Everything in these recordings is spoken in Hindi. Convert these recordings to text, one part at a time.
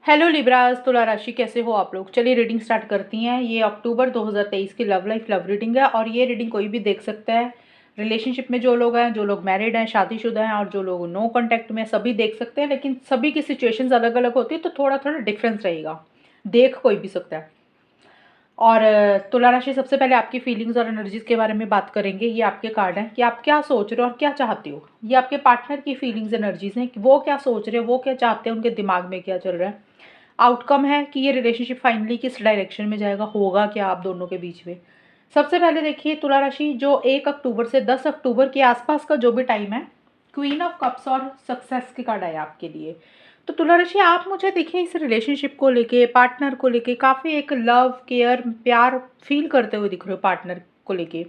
हेलो लिब्रास, तुला राशि कैसे हो आप लोग। चलिए रीडिंग स्टार्ट करती हैं। ये अक्टूबर 2023 की लव लाइफ लव रीडिंग है और ये रीडिंग कोई भी देख सकता है। रिलेशनशिप में जो लोग हैं, जो लोग मैरिड हैं, शादीशुदा हैं और जो लोग नो कांटेक्ट में, सभी देख सकते हैं। लेकिन सभी की सिचुएशंस अलग अलग होती है तो थोड़ा थोड़ा डिफरेंस रहेगा। देख कोई भी सकता है। और तुला राशि, सबसे पहले आपकी फीलिंग्स और एनर्जीज के बारे में बात करेंगे। ये आपके कार्ड हैं कि आप क्या सोच रहे हो और क्या चाहते हो। ये आपके पार्टनर की फीलिंग्स एनर्जीज हैं कि वो क्या सोच रहे हैं, वो क्या चाहते हैं, उनके दिमाग में क्या चल रहा है। आउटकम है कि ये रिलेशनशिप फाइनली किस डायरेक्शन में जाएगा, होगा क्या आप दोनों के बीच में। सबसे पहले देखिए तुला राशि, जो 1 अक्टूबर से 10 अक्टूबर के आसपास का जो भी टाइम है, क्वीन ऑफ कप्स और सक्सेस के कार्ड आया आपके लिए। तो तुला राशि, आप मुझे देखिए इस रिलेशनशिप को लेके, पार्टनर को लेके काफ़ी एक लव केयर प्यार फील करते हुए दिख रहे हो पार्टनर को लेके।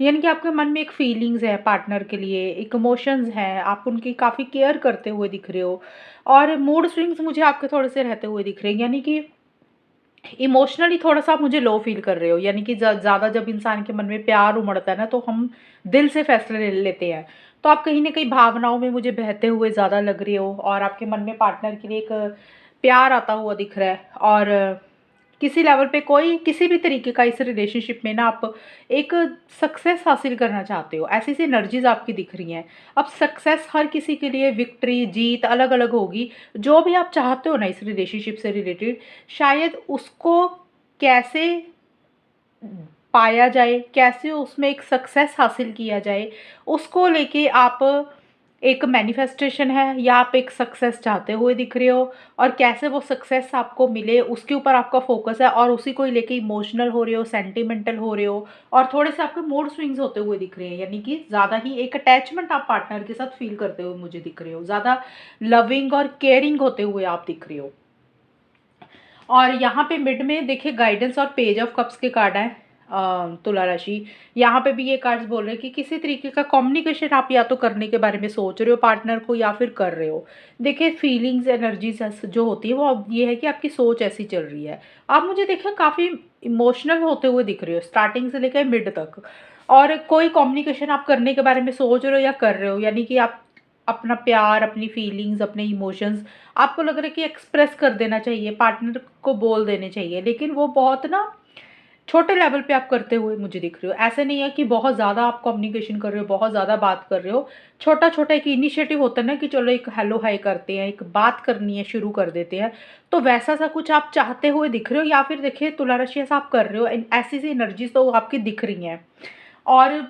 यानी कि आपके मन में एक फीलिंग्स है पार्टनर के लिए, एक इमोशंस हैं, आप उनकी काफ़ी केयर करते हुए दिख रहे हो। और मूड स्विंग्स मुझे आपके थोड़े से रहते हुए दिख रहे हैं। यानी कि इमोशनली थोड़ा सा आप मुझे लो फील कर रहे हो। यानी कि ज़्यादा जब इंसान के मन में प्यार उमड़ता है ना, तो हम दिल से फैसले ले लेते हैं। तो आप कहीं ना कहीं भावनाओं में मुझे बहते हुए ज़्यादा लग रहे हो और आपके मन में पार्टनर के लिए एक प्यार आता हुआ दिख रहा है। और किसी लेवल पे कोई किसी भी तरीके का इस रिलेशनशिप में ना आप एक सक्सेस हासिल करना चाहते हो, ऐसी सी एनर्जीज आपकी दिख रही हैं। अब सक्सेस हर किसी के लिए, विक्ट्री जीत अलग अलग होगी। जो भी आप चाहते हो ना इस रिलेशनशिप से रिलेटेड, शायद उसको कैसे पाया जाए, कैसे उसमें एक सक्सेस हासिल किया जाए, उसको लेके आप एक मैनिफेस्टेशन है या आप एक सक्सेस चाहते हुए दिख रहे हो। और कैसे वो सक्सेस आपको मिले उसके ऊपर आपका फोकस है और उसी को ही लेके इमोशनल हो रहे हो, सेंटिमेंटल हो रहे हो। और थोड़े से आपके मूड स्विंग्स होते हुए दिख रहे हैं। यानी कि ज़्यादा ही एक अटैचमेंट आप पार्टनर के साथ फील करते हुए मुझे दिख रहे हो, ज़्यादा लविंग और केयरिंग होते हुए आप दिख रहे हो। और यहाँ पे मिड में देखिए गाइडेंस और पेज ऑफ कप्स के कार्ड हैं। तुला राशि, यहाँ पे भी ये कार्ड्स बोल रहे हैं कि किसी तरीके का कम्युनिकेशन आप या तो करने के बारे में सोच रहे हो पार्टनर को या फिर कर रहे हो। देखिए फीलिंग्स एनर्जीज जो होती है वो अब ये है कि आपकी सोच ऐसी चल रही है। आप मुझे देखिए काफ़ी इमोशनल होते हुए दिख रहे हो स्टार्टिंग से लेकर मिड तक। और कोई कम्युनिकेशन आप करने के बारे में सोच रहे हो या कर रहे हो। यानी कि आप अपना प्यार, अपनी फीलिंग्स, अपने इमोशंस आपको लग रहा है कि एक्सप्रेस कर देना चाहिए, पार्टनर को बोल देने चाहिए। लेकिन वो बहुत ना छोटे लेवल पे आप करते हुए मुझे दिख रहे हो। ऐसे नहीं है कि बहुत ज़्यादा आप कम्युनिकेशन कर रहे हो, बहुत ज़्यादा बात कर रहे हो। छोटा छोटा एक इनिशिएटिव होता है ना कि चलो एक हेलो हाय करते हैं, एक बात करनी है, शुरू कर देते हैं। तो वैसा सा कुछ आप चाहते हुए दिख रहे हो। या फिर देखिए तुला राशि, ऐसा आप कर रहे हो, ऐसी सी एनर्जीज तो आपकी दिख रही हैं। और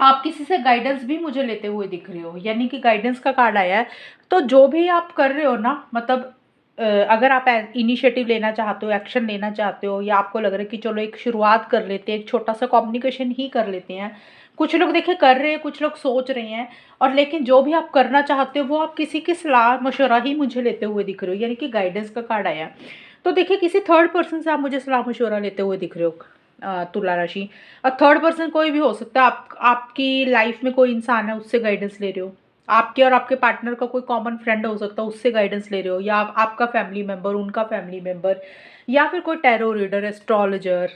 आप किसी से गाइडेंस भी मुझे लेते हुए दिख रहे हो। यानी कि गाइडेंस का कार्ड आया है। तो जो भी आप कर रहे हो ना, मतलब अगर आप इनिशिएटिव लेना चाहते हो, एक्शन लेना चाहते हो, या आपको लग रहा है कि चलो एक शुरुआत कर लेते हैं, एक छोटा सा कम्युनिकेशन ही कर लेते हैं। कुछ लोग देखिए कर रहे हैं, कुछ लोग सोच रहे हैं। और लेकिन जो भी आप करना चाहते हो वो आप किसी की सलाह मशवरा ही मुझे लेते हुए दिख रहे हो। यानी कि गाइडेंस का कार्ड आया है। तो देखिए किसी थर्ड पर्सन से आप मुझे सलाह मशवरा लेते हुए दिख रहे हो। तुला राशि, और थर्ड पर्सन कोई भी हो सकता है। आपकी लाइफ में कोई इंसान है, उससे गाइडेंस ले रहे हो। आपके और आपके पार्टनर का कोई कॉमन फ्रेंड हो सकता है, उससे गाइडेंस ले रहे हो। या आपका फैमिली मेम्बर, उनका फैमिली मेम्बर, या फिर कोई tarot reader, astrologer,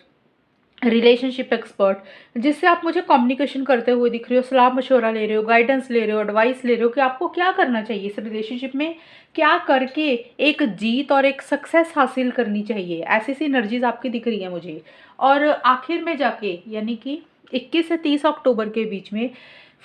relationship expert, जिससे आप मुझे कम्युनिकेशन करते हुए दिख रहे हो, सलाह मशवरा ले रहे हो, गाइडेंस ले रहे हो, एडवाइस ले रहे हो कि आपको क्या करना चाहिए इस रिलेशनशिप में, क्या करके एक जीत और एक सक्सेस हासिल करनी चाहिए। ऐसी सी एनर्जीज आपकी दिख रही है मुझे। और आखिर में जाके यानी कि 21 से 30 अक्टूबर के बीच में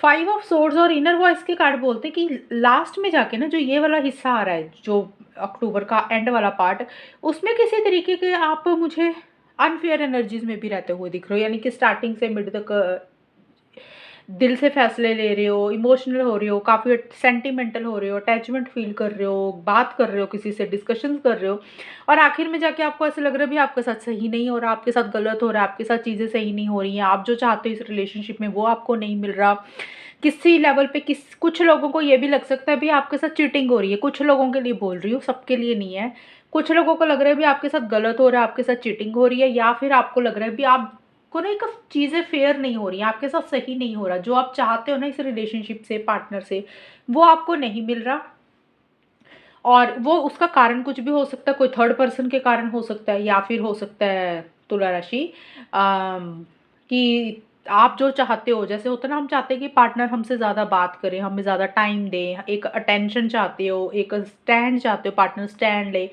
5 ऑफ सोर्ड्स और इनर वॉइस के कार्ड बोलते हैं कि लास्ट में जाके ना, जो ये वाला हिस्सा आ रहा है, जो अक्टूबर का एंड वाला पार्ट, उसमें किसी तरीके के आप मुझे अनफेयर एनर्जीज में भी रहते हुए दिख रहे हो। यानी कि स्टार्टिंग से मिड तक दिल से फैसले ले रहे हो, इमोशनल हो रहे हो, काफ़ी सेंटिमेंटल हो रहे हो, अटैचमेंट फील कर रहे हो, बात कर रहे हो, किसी से डिस्कशन कर रहे हो। और आखिर में जाके आपको ऐसा लग रहा है भी आपके साथ सही नहीं हो रहा, आपके साथ गलत हो रहा है, आपके साथ चीज़ें सही नहीं हो रही हैं, आप जो चाहते हो इस रिलेशनशिप में वो आपको नहीं मिल रहा। किसी लेवल पे कुछ लोगों को ये भी लग सकता है भी आपके साथ चीटिंग हो रही है। कुछ लोगों के लिए बोल रही हूँ, सबके लिए नहीं है। कुछ लोगों को लग रहा है भी आपके साथ गलत हो रहा है, आपके साथ चीटिंग हो रही है, या फिर आपको लग रहा है भी आपको ना एक चीज़ें फेयर नहीं हो रही हैं, आपके साथ सही नहीं हो रहा। जो आप चाहते हो ना इस रिलेशनशिप से, पार्टनर से, वो आपको नहीं मिल रहा। और वो उसका कारण कुछ भी हो सकता है, कोई थर्ड पर्सन के कारण हो सकता है, या फिर हो सकता है तुला राशि कि आप जो चाहते हो, जैसे होता है ना, हम चाहते हैं कि पार्टनर हमसे ज़्यादा बात करे, हमें ज़्यादा टाइम दे, एक अटेंशन चाहते हो, एक स्टैंड चाहते हो, पार्टनर स्टैंड ले।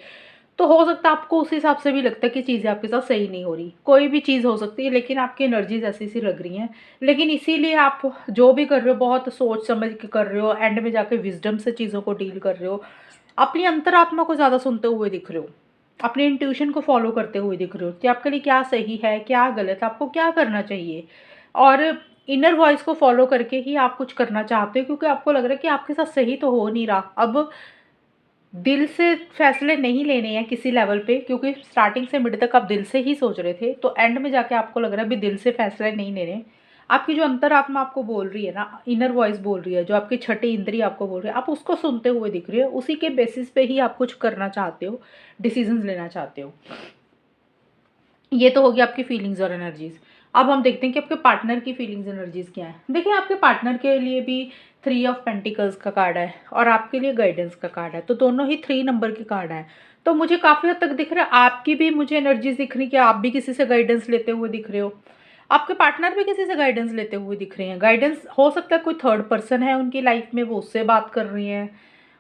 तो हो सकता है आपको उस हिसाब से भी लगता है कि चीज़ें आपके साथ सही नहीं हो रही, कोई भी चीज़ हो सकती है, लेकिन आपकी एनर्जीज ऐसी सी लग रही हैं। लेकिन इसीलिए आप जो भी कर रहे हो बहुत सोच समझ के कर रहे हो, एंड में जाके विजडम से चीज़ों को डील कर रहे हो, अपनी अंतरात्मा को ज़्यादा सुनते हुए दिख रहे हो, अपने इंट्यूशन को फॉलो करते हुए दिख रहे हो कि आपके लिए क्या सही है, क्या गलत है, आपको क्या करना चाहिए। और इनर वॉइस को फॉलो करके ही आप कुछ करना चाहते हो, क्योंकि आपको लग रहा है कि आपके साथ सही तो हो नहीं रहा। अब दिल से फैसले नहीं लेने हैं किसी लेवल पे, क्योंकि स्टार्टिंग से मिड तक आप दिल से ही सोच रहे थे, तो एंड में जाके आपको लग रहा है अभी दिल से फैसले नहीं लेने। आपकी जो अंतरात्मा आपको बोल रही है ना, इनर वॉइस बोल रही है, जो आपकी छठी इंद्रिय आपको बोल रही है, आप उसको सुनते हुए दिख रही है, उसी के बेसिस पे ही आप कुछ करना चाहते हो, डिसीजंस लेना चाहते हो। ये तो होगी आपकी फीलिंग्स और एनर्जीज। अब हम देखते हैं कि आपके पार्टनर की फीलिंग्स एनर्जीज क्या है। देखिए, आपके पार्टनर के लिए भी 3 ऑफ पेंटिकल्स का कार्ड है और आपके लिए गाइडेंस का कार्ड है, तो दोनों ही 3 नंबर के कार्ड हैं। तो मुझे काफ़ी हद तक दिख रहा है, आपकी भी मुझे एनर्जीज दिख रही है कि आप भी किसी से गाइडेंस लेते हुए दिख रहे हो, आपके पार्टनर भी किसी से गाइडेंस लेते हुए दिख रहे हैं। गाइडेंस हो सकता है कोई थर्ड पर्सन है उनकी लाइफ में, वो उससे बात कर रही हैं,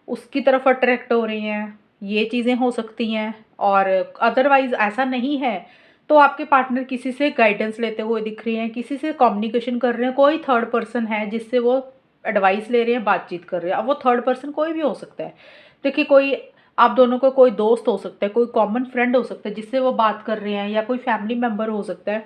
उसकी तरफ अट्रैक्ट हो रही हैं, ये चीज़ें हो सकती हैं। और अदरवाइज़ ऐसा नहीं है तो आपके पार्टनर किसी से गाइडेंस लेते हुए दिख रही हैं, किसी से कम्युनिकेशन कर रहे हैं, कोई थर्ड पर्सन है जिससे वो एडवाइस ले रहे हैं, बातचीत कर रहे हैं। अब वो थर्ड पर्सन कोई भी हो सकता है। देखिए, कोई आप दोनों का कोई दोस्त हो सकता है, कोई कॉमन फ्रेंड हो सकता है जिससे वो बात कर रहे हैं, या कोई फैमिली मेम्बर हो सकता है,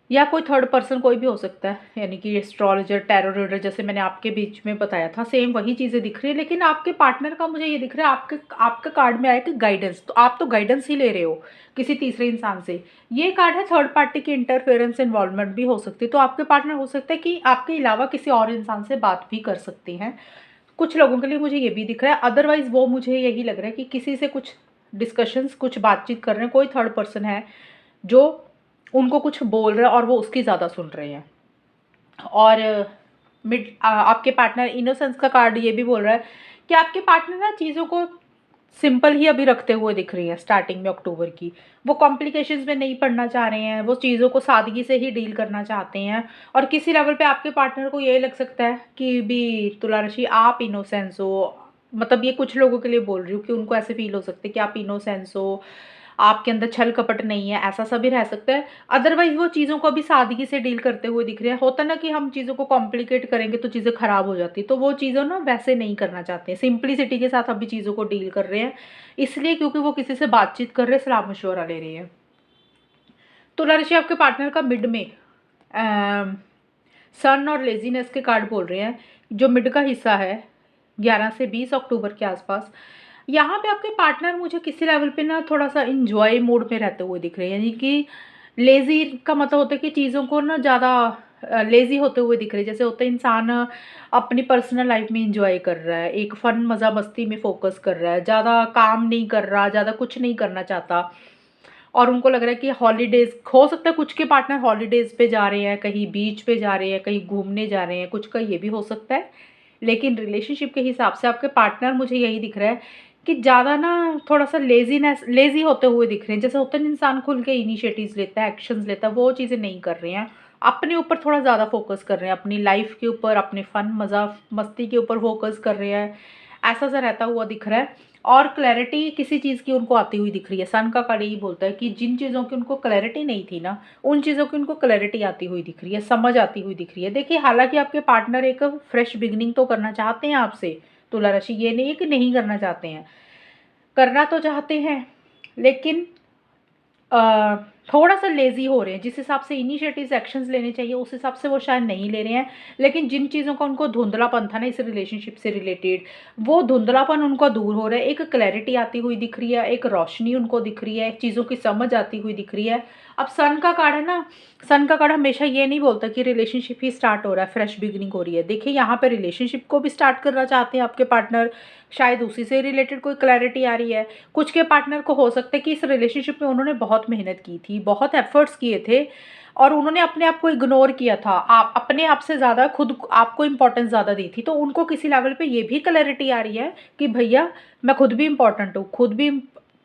या कोई थर्ड पर्सन कोई भी हो सकता है, यानी कि एस्ट्रोलॉजर, टैरो रीडर, जैसे मैंने आपके बीच में बताया था, सेम वही चीज़ें दिख रही है। लेकिन आपके पार्टनर का मुझे ये दिख रहा है, आपके आपका कार्ड में आया कि गाइडेंस, तो आप तो गाइडेंस ही ले रहे हो किसी तीसरे इंसान से। ये कार्ड है थर्ड पार्टी की इंटरफेरेंस, इन्वॉल्वमेंट भी हो सकती है। तो आपके पार्टनर हो सकता है कि आपके अलावा किसी और इंसान से बात भी कर सकती हैं। कुछ लोगों के लिए मुझे ये भी दिख रहा है। अदरवाइज़ वो मुझे यही लग रहा है कि किसी से कुछ डिस्कशंस, कुछ बातचीत कर रहे हैं, कोई थर्ड पर्सन है जो उनको कुछ बोल रहा है और वो उसकी ज़्यादा सुन रहे हैं। और आपके पार्टनर इनोसेंस का कार्ड ये भी बोल रहा है कि आपके पार्टनर ना चीज़ों को सिंपल ही अभी रखते हुए दिख रही है स्टार्टिंग में अक्टूबर की। वो कॉम्प्लिकेशंस में नहीं पड़ना चाह रहे हैं, वो चीज़ों को सादगी से ही डील करना चाहते हैं। और किसी लेवल पे आपके पार्टनर को ये लग सकता है कि भी तुला राशि आप इनोसेंस हो, मतलब ये कुछ लोगों के लिए बोल रही हूँ कि उनको ऐसे फील हो सकते हैं कि आप इनोसेंस हो, आपके अंदर छल कपट नहीं है, ऐसा सा भी रह सकता है। अदरवाइज़ वो चीज़ों को अभी सादगी से डील करते हुए दिख रहे हैं। होता ना कि हम चीज़ों को कॉम्प्लिकेट करेंगे तो चीज़ें ख़राब हो जाती, तो वो चीज़ें ना वैसे नहीं करना चाहते हैं, सिंप्लिसिटी के साथ अभी चीज़ों को डील कर रहे हैं। इसलिए क्योंकि वो किसी से बातचीत कर रहे हैं, सलाह मशवरा ले रहे हैं। तुला राशि आपके पार्टनर का मिड में सन और लेजीनेस के कार्ड बोल रहे हैं। जो मिड का हिस्सा है 11 से 20 अक्टूबर के आसपास, यहाँ पे आपके पार्टनर मुझे किसी लेवल पे ना थोड़ा सा इंजॉय मोड में रहते हुए दिख रहे हैं। यानी कि लेज़ी का मतलब होता है कि चीज़ों को ना ज़्यादा लेज़ी होते हुए दिख रहे हैं। जैसे होता है इंसान अपनी पर्सनल लाइफ में इंजॉय कर रहा है, एक फ़न मज़ा मस्ती में फ़ोकस कर रहा है, ज़्यादा काम नहीं कर रहा, ज़्यादा कुछ नहीं करना चाहता। और उनको लग रहा है कि हॉलीडेज़, हो सकता है कुछ के पार्टनर हॉलीडेज़ पे जा रहे हैं, कहीं बीच पे जा रहे हैं, कहीं घूमने जा रहे हैं, कुछ का ये भी हो सकता है। लेकिन रिलेशनशिप के हिसाब से आपके पार्टनर मुझे यही दिख रहा है कि ज़्यादा ना थोड़ा-सा लेज़ी होते हुए दिख रहे हैं। जैसे होता है ना इंसान खुल के इनिशिएटिव्स लेता है, एक्शंस लेता है, वो चीज़ें नहीं कर रहे हैं। अपने ऊपर थोड़ा ज़्यादा फ़ोकस कर रहे हैं, अपनी लाइफ़ के ऊपर, अपने फ़न, मज़ा, मस्ती के ऊपर फ़ोकस कर रहे हैं। ऐसा-सा रहता हुआ दिख रहा है। और क्लैरिटी किसी चीज़ की उनको आती हुई दिख रही है। सन का कार्ड यही बोलता है कि जिन चीज़ों की उनको क्लैरिटी नहीं थी ना, उन चीज़ों की उनको क्लैरिटी आती हुई दिख रही है, समझ आती हुई दिख रही है। देखिए, हालाँकि आपके पार्टनर एक फ्रेश बिगिनिंग तो करना चाहते हैं आपसे, तुला राशि, ये नहीं है कि नहीं करना चाहते हैं, करना तो चाहते हैं, लेकिन अ, थोड़ा-सा लेज़ी हो रहे हैं। जिस हिसाब से इनिशिएटिव्स, एक्शंस लेने चाहिए, उस हिसाब से वो शायद नहीं ले रहे हैं। लेकिन जिन चीज़ों का उनको धुंधलापन था ना इस रिलेशनशिप से रिलेटेड, वो धुंधलापन उनका दूर हो रहा है। एक क्लैरिटी आती हुई दिख रही है, एक रोशनी उनको दिख रही है, चीज़ों की समझ आती हुई दिख रही है। अब सन का कार्ड है ना, सन का कार्ड हमेशा ये नहीं बोलता कि रिलेशनशिप ही स्टार्ट हो रहा है, फ्रेश बिगिनिंग हो रही है। देखिए, यहाँ पे रिलेशनशिप को भी स्टार्ट करना चाहते हैं आपके पार्टनर, शायद उसी से रिलेटेड कोई क्लैरिटी आ रही है। कुछ के पार्टनर को हो सकता है कि इस रिलेशनशिप में उन्होंने बहुत मेहनत की थी, बहुत एफर्ट्स किए थे और उन्होंने अपने आप को इग्नोर किया था। आप अपने आप से ज़्यादा खुद आपको इम्पोर्टेंस ज़्यादा दी थी। तो उनको किसी लेवल पे ये भी क्लैरिटी आ रही है कि भैया, मैं खुद भी इम्पोर्टेंट हूँ, खुद भी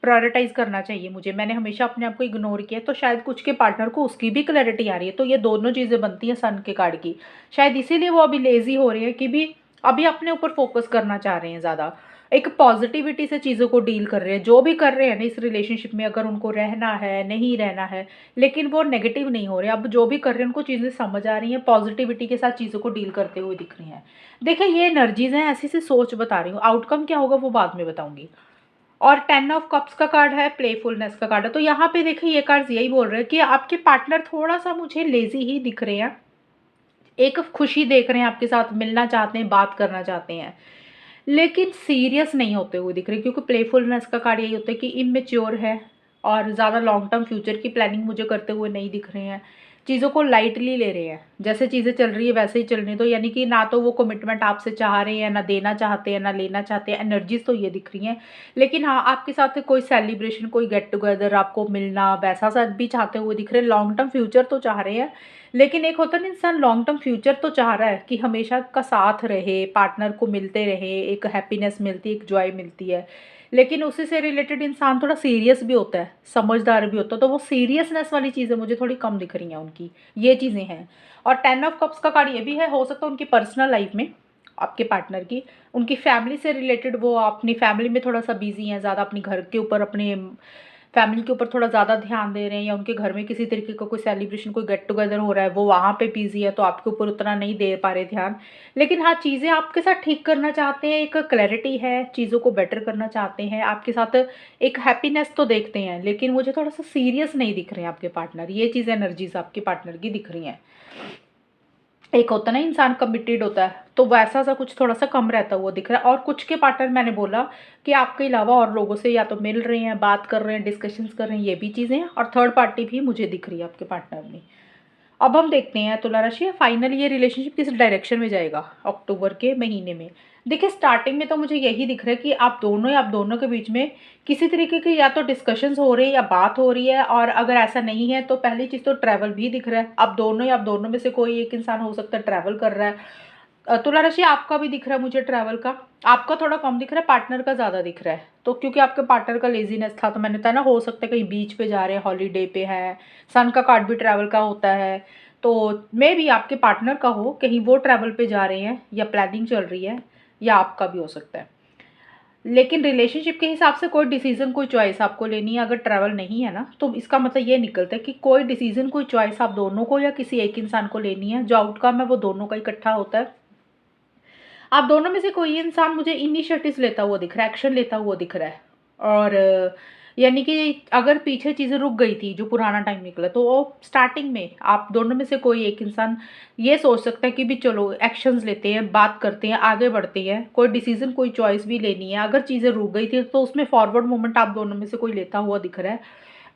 प्रायोरिटाइज़ करना चाहिए मुझे, मैंने हमेशा अपने आप को इग्नोर किया, तो शायद कुछ के पार्टनर को उसकी भी क्लैरिटी आ रही है, तो ये दोनों चीज़ें बनती हैं सन के कार्ड की। शायद इसीलिए वो अभी लेज़ी हो रहे हैं कि भी अभी अपने ऊपर फोकस करना चाह रहे हैं ज़्यादा। एक पॉजिटिविटी से चीज़ों को डील कर रहे हैं, जो भी कर रहे हैं ना इस रिलेशनशिप में, अगर उनको रहना है, नहीं रहना है, लेकिन वो नेगेटिव नहीं हो रहे। अब जो भी कर रहे हैं उनको चीज़ें समझ आ रही हैं, पॉजिटिविटी के साथ चीज़ों को डील करते हुए दिख रही हैं। देखिए ये एनर्जीज़ हैं, ऐसी सी सोच बता रही हूँ, आउटकम क्या होगा वो बाद में बताऊँगी। और 10 ऑफ कप्स का कार्ड है, प्लेफुलनेस का कार्ड है, तो यहाँ पे देखिए ये कार्ड्स यही बोल रहे हैं कि आपके पार्टनर थोड़ा-सा मुझे लेज़ी ही दिख रहे हैं। एक खुशी देख रहे हैं, आपके साथ मिलना चाहते हैं, बात करना चाहते हैं, लेकिन सीरियस नहीं होते हुए दिख रहे, क्योंकि प्लेफुलनेस का कार्ड यही होता है कि इमैच्योर है और ज़्यादा लॉन्ग टर्म फ्यूचर की प्लानिंग मुझे करते हुए नहीं दिख रहे हैं। चीज़ों को लाइटली ले रहे हैं, जैसे चीज़ें चल रही है वैसे ही चलने दो, यानी कि ना तो वो कमिटमेंट आपसे चाह रहे हैं, ना देना चाहते हैं, ना लेना चाहते हैं। एनर्जीज़ तो ये दिख रही हैं, लेकिन हाँ, आपके साथ कोई सेलिब्रेशन, कोई गेट टुगेदर, आपको मिलना, वैसा सब भी चाहते हुए दिख रहे हैं। लॉन्ग टर्म फ्यूचर तो चाह रहे हैं, लेकिन एक होता है ना, इंसान लॉन्ग टर्म फ्यूचर तो चाह रहा है कि हमेशा का साथ रहे, पार्टनर को मिलते रहे, एक हैप्पीनेस मिलती है, एक जॉय मिलती है। लेकिन उसी से रिलेटेड इंसान थोड़ा सीरियस भी होता है, समझदार भी होता है, तो वो सीरियसनेस वाली चीज़ें मुझे थोड़ी कम दिख रही हैं उनकी, ये चीज़ें हैं। और 10 ऑफ कप्स का कार्ड ये भी है, हो सकता है उनकी पर्सनल लाइफ में, आपके पार्टनर की, उनकी फैमिली से रिलेटेड, वो अपनी फैमिली में थोड़ा-सा बिज़ी हैं, ज़्यादा अपने घर के ऊपर, अपने फैमिली के ऊपर थोड़ा ज़्यादा ध्यान दे रहे हैं, या उनके घर में किसी तरीके का कोई सेलिब्रेशन, कोई गेट टुगेदर हो रहा है, वो वहाँ पे बिज़ी है, तो आपके ऊपर उतना नहीं दे पा रहे ध्यान। लेकिन हाँ, चीज़ें आपके साथ ठीक करना चाहते हैं, एक क्लैरिटी है, चीज़ों को बेटर करना चाहते हैं, आपके साथ एक हैप्पीनेस तो देखते हैं, लेकिन मुझे थोड़ा-सा सीरियस नहीं दिख रहे हैं आपके पार्टनर। ये चीज़ एनर्जीज़ आपके पार्टनर की दिख रही हैं। एक होता है ना, इंसान कमिटेड होता है, तो वैसा सा कुछ थोड़ा-सा कम रहता हुआ दिख रहा है। और कुछ के पार्टनर, मैंने बोला कि आपके अलावा और लोगों से या तो मिल रहे हैं, बात कर रहे हैं, डिस्कशंस कर रहे हैं, ये भी चीज़ें हैं, और थर्ड पार्टी भी मुझे दिख रही है आपके पार्टनर में। अब हम देखते हैं तुला राशि, फाइनली ये रिलेशनशिप किस डायरेक्शन में जाएगा अक्टूबर के महीने में। देखिए स्टार्टिंग में तो मुझे यही दिख रहा है कि आप दोनों के बीच में किसी तरीके की या तो डिस्कशंस हो रही है या बात हो रही है, और अगर ऐसा नहीं है तो पहली चीज़ तो ट्रैवल भी दिख रहा है। आप दोनों में से कोई एक इंसान हो सकता है ट्रैवल कर रहा है। तुला राशि, आपका भी दिख रहा है मुझे ट्रैवल का, आपका थोड़ा कम दिख रहा है, पार्टनर का ज़्यादा दिख रहा है। तो क्योंकि आपके पार्टनर का लेजीनेस था, तो मैंने बताया ना, हो सकता है कहीं बीच पे जा रहे हैं, हॉलीडे पे है। सन का कार्ड भी ट्रैवल का होता है, तो मे बी आपके पार्टनर का हो, कहीं वो ट्रैवल पे जा रहे हैं, या प्लानिंग चल रही है, या आपका भी हो सकता है। लेकिन रिलेशनशिप के हिसाब से कोई डिसीजन, कोई चॉइस आपको लेनी है। अगर ट्रैवल नहीं है ना, तो इसका मतलब ये निकलता है कि कोई डिसीजन, कोई चॉइस आप दोनों को या किसी एक इंसान को लेनी है। जो आउटकम है वो दोनों का इकट्ठा होता है। आप दोनों में से कोई इंसान मुझे इनिशिएटिव लेता हुआ दिख रहा है, एक्शन लेता हुआ दिख रहा है। और यानी कि अगर पीछे चीज़ें रुक गई थी, जो पुराना टाइम निकला, तो वो स्टार्टिंग में आप दोनों में से कोई एक इंसान ये सोच सकता है कि भी चलो एक्शंस लेते हैं, बात करते हैं, आगे बढ़ते हैं, कोई डिसीजन, कोई चॉइस भी लेनी है। अगर चीज़ें रुक गई थी तो उसमें फॉरवर्ड मूवमेंट आप दोनों में से कोई लेता हुआ दिख रहा है।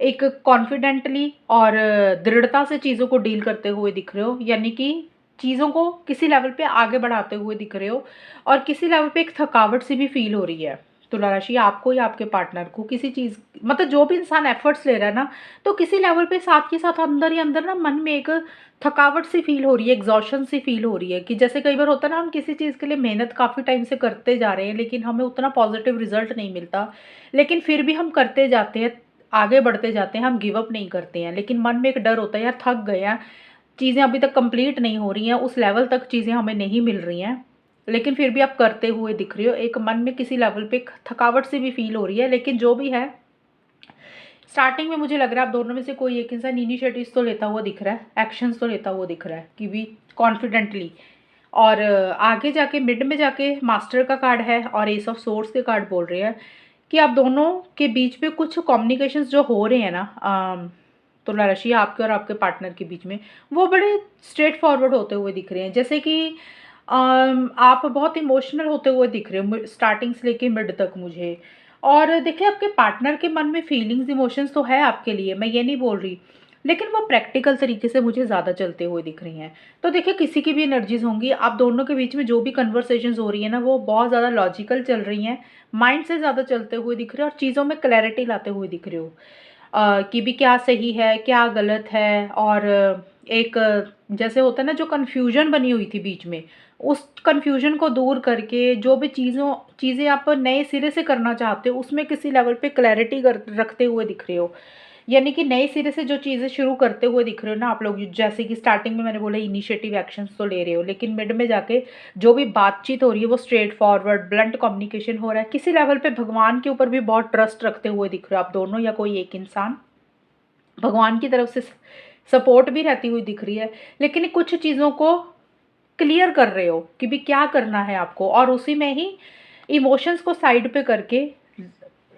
एक कॉन्फिडेंटली और दृढ़ता से चीज़ों को डील करते हुए दिख रहे हो, यानी कि चीज़ों को किसी लेवल पे आगे बढ़ाते हुए दिख रहे हो, और किसी लेवल पे एक थकावट सी भी फील हो रही है तुला राशि, आपको या आपके पार्टनर को किसी चीज़, मतलब जो भी इंसान एफर्ट्स ले रहा है ना, तो किसी लेवल पे साथ के साथ अंदर ही अंदर ना मन में एक थकावट सी फील हो रही है, एग्जॉशन सी फील हो रही है, कि जैसे कई बार होता है ना, हम किसी चीज़ के लिए मेहनत काफ़ी टाइम से करते जा रहे हैं, लेकिन हमें उतना पॉजिटिव रिजल्ट नहीं मिलता, लेकिन फिर भी हम करते जाते हैं, आगे बढ़ते जाते हैं, हम गिव अप नहीं करते हैं, लेकिन मन में एक डर होता है, यार थक गए हैं, चीज़ें अभी तक कंप्लीट नहीं हो रही हैं, उस लेवल तक चीज़ें हमें नहीं मिल रही हैं, लेकिन फिर भी आप करते हुए दिख रहे हो। एक मन में किसी लेवल पे एक थकावट सी भी फील हो रही है, लेकिन जो भी है, स्टार्टिंग में मुझे लग रहा है आप दोनों में से कोई एक इंसान इनिशिएटिव्स तो लेता हुआ दिख रहा है, एक्शंस तो लेता हुआ दिख रहा है, कि भी कॉन्फिडेंटली। और आगे जाके मिड में जाके मास्टर का कार्ड है और एस ऑफ सोर्स के कार्ड बोल रहे हैं कि आप दोनों के बीच में कुछ कम्युनिकेशंस जो हो रहे हैं ना, तुला राशि, आपके और आपके पार्टनर के बीच में, वो बड़े स्ट्रेट फॉरवर्ड होते हुए दिख रहे हैं। जैसे कि आप बहुत इमोशनल होते हुए दिख रहे हो स्टार्टिंग से लेके मिड तक मुझे। और देखिए आपके पार्टनर के मन में फीलिंग्स, इमोशंस तो है आपके लिए, मैं ये नहीं बोल रही, लेकिन वो प्रैक्टिकल तरीके से मुझे ज़्यादा चलते हुए दिख रही हैं। तो देखिए किसी की भी एनर्जीज होंगी, आप दोनों के बीच में जो भी कन्वर्सेशंस हो रही है ना, वो बहुत ज़्यादा लॉजिकल चल रही हैं, माइंड से ज़्यादा चलते हुए दिख रहे हो, और चीज़ों में क्लैरिटी लाते हुए दिख रहे हो, कि भी क्या सही है, क्या गलत है। और एक जैसे होता है ना, जो कन्फ्यूजन बनी हुई थी बीच में, उस कन्फ्यूजन को दूर करके जो भी चीज़ें आप नए सिरे से करना चाहते हो उसमें किसी लेवल पे क्लैरिटी रखते हुए दिख रहे हो। यानी कि नए सिरे से जो चीज़ें शुरू करते हुए दिख रहे हो ना आप लोग, जैसे कि स्टार्टिंग में मैंने बोला इनिशिएटिव एक्शंस तो ले रहे हो, लेकिन मिड में जाके जो भी बातचीत हो रही है वो स्ट्रेट फॉरवर्ड ब्लंट कम्युनिकेशन हो रहा है। किसी लेवल पे भगवान के ऊपर भी बहुत ट्रस्ट रखते हुए दिख रहे हो आप दोनों, या कोई एक इंसान भगवान की तरफ से सपोर्ट भी रहती हुई दिख रही है। लेकिन कुछ चीज़ों को क्लियर कर रहे हो कि भी क्या करना है आपको, और उसी में ही इमोशंस को साइड पे करके,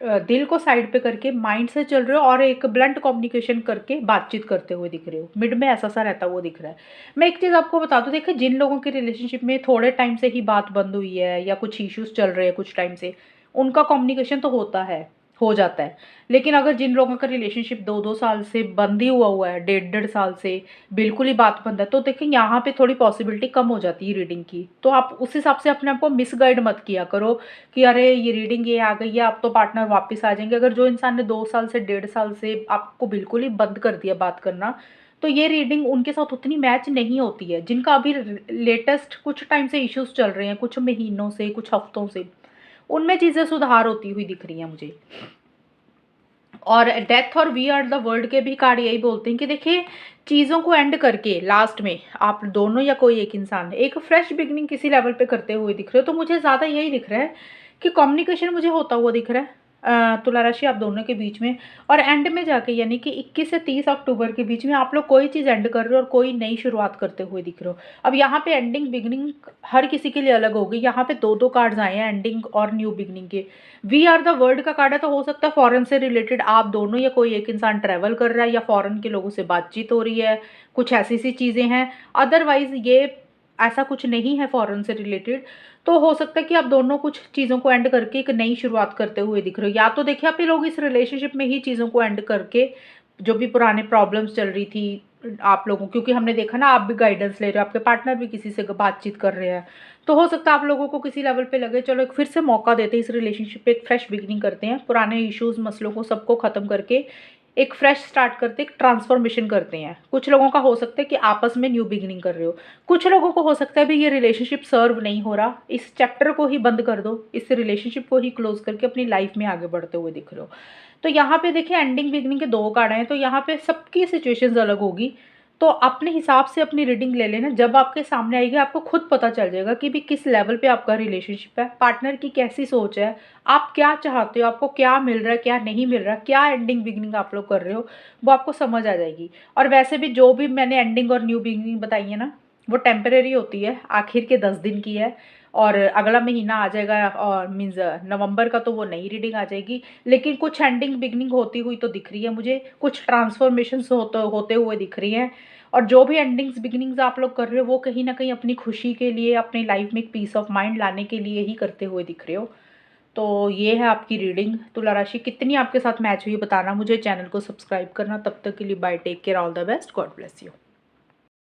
दिल को साइड पे करके माइंड से चल रहे हो और एक ब्लंट कम्युनिकेशन करके बातचीत करते हुए दिख रहे हो। मिड में ऐसा सा रहता हुआ दिख रहा है। मैं एक चीज़ आपको बता दूं, देखिए जिन लोगों के रिलेशनशिप में थोड़े टाइम से ही बात बंद हुई है या कुछ इश्यूज चल रहे हैं कुछ टाइम से, उनका कम्युनिकेशन तो होता है, हो जाता है। लेकिन अगर जिन लोगों का रिलेशनशिप 2-2 साल से बंद ही हुआ है, 1.5-1.5 साल से बिल्कुल ही बात बंद है, तो देखिए यहाँ पे थोड़ी पॉसिबिलिटी कम हो जाती है रीडिंग की। तो आप उस हिसाब से अपने आप को मिसगाइड मत किया करो कि अरे ये रीडिंग ये आ गई है, अब तो पार्टनर वापस आ जाएंगे। अगर जो इंसान ने 2 साल से 1.5 साल से आपको बिल्कुल ही बंद कर दिया बात करना, तो ये रीडिंग उनके साथ उतनी मैच नहीं होती है। जिनका अभी लेटेस्ट कुछ टाइम से इश्यूज चल रहे हैं, कुछ महीनों से, कुछ हफ्तों से, उनमें चीज़ें सुधार होती हुई दिख रही हैं मुझे। और डेथ और वी आर द वर्ल्ड के भी कार्ड यही बोलते हैं कि देखिए चीज़ों को एंड करके लास्ट में आप दोनों या कोई एक इंसान एक फ्रेश बिगनिंग किसी लेवल पे करते हुए दिख रहे हो। तो मुझे ज़्यादा यही दिख रहा है कि कम्युनिकेशन मुझे होता हुआ दिख रहा है तुला राशि आप दोनों के बीच में। और एंड में जाके यानी कि 21 से 30 अक्टूबर के बीच में आप लोग कोई चीज़ एंड कर रहे हो और कोई नई शुरुआत करते हुए दिख रहे हो। अब यहाँ पे एंडिंग बिगनिंग हर किसी के लिए अलग होगी। यहाँ पे 2-2 कार्ड्स आए हैं एंडिंग और न्यू बिगनिंग के। वी आर द वर्ल्ड का कार्ड है, तो हो सकता है फॉरेन से रिलेटेड आप दोनों या कोई एक इंसान ट्रैवल कर रहा है या फॉरेन के लोगों से बातचीत हो रही है, कुछ ऐसी सी चीज़ें हैं। अदरवाइज ये ऐसा कुछ नहीं है फॉरेन से रिलेटेड। तो हो सकता है कि आप दोनों कुछ चीज़ों को एंड करके एक नई शुरुआत करते हुए दिख रहे हो। या तो देखिए आप ये लोग इस रिलेशनशिप में ही चीज़ों को एंड करके जो भी पुराने प्रॉब्लम्स चल रही थी आप लोगों, क्योंकि हमने देखा ना आप भी गाइडेंस ले रहे हो, आपके पार्टनर भी किसी से बातचीत कर रहे हैं, तो हो सकता है आप लोगों को किसी लेवल पे लगे चलो एक फिर से मौका देते हैं, इस रिलेशनशिप पे एक फ्रेश बिगिनिंग करते हैं, पुराने इश्यूज मसलों को सबको ख़त्म करके एक फ्रेश स्टार्ट करते, एक ट्रांसफॉर्मेशन करते हैं। कुछ लोगों का हो सकता है कि आपस में न्यू बिगिनिंग कर रहे हो, कुछ लोगों को हो सकता है भी ये रिलेशनशिप सर्व नहीं हो रहा, इस चैप्टर को ही बंद कर दो, इस रिलेशनशिप को ही क्लोज करके अपनी लाइफ में आगे बढ़ते हुए दिख रहे हो। तो यहाँ पे देखिए एंडिंग बिगिनिंग के 2 कार्ड हैं, तो यहाँ पे सबकी सिचुएशंस अलग होगी। तो अपने हिसाब से अपनी रीडिंग ले लेना, जब आपके सामने आएगी आपको खुद पता चल जाएगा कि भी किस लेवल पे आपका रिलेशनशिप है, पार्टनर की कैसी सोच है, आप क्या चाहते हो, आपको क्या मिल रहा है क्या नहीं मिल रहा, क्या एंडिंग बिगिनिंग आप लोग कर रहे हो, वो आपको समझ आ जाएगी। और वैसे भी जो भी मैंने एंडिंग और न्यू बिगिनिंग बताई है ना, वो टेम्परेरी होती है, आखिर के 10 दिन की है। और अगला महीना आ जाएगा और मीन्स नवंबर का, तो वो नई रीडिंग आ जाएगी। लेकिन कुछ एंडिंग बिगिनिंग होती हुई तो दिख रही है मुझे, कुछ ट्रांसफॉर्मेशंस होते हुए दिख रही हैं। और जो भी एंडिंग्स बिगिनिंग्स आप लोग कर रहे हो वो कहीं ना कहीं अपनी खुशी के लिए, अपनी लाइफ में एक पीस ऑफ माइंड लाने के लिए ही करते हुए दिख रहे हो। तो ये है आपकी रीडिंग। तुला राशि कितनी आपके साथ मैच हुई बताना मुझे, चैनल को सब्सक्राइब करना। तब तक के लिए bye, take care, all the best, God bless you.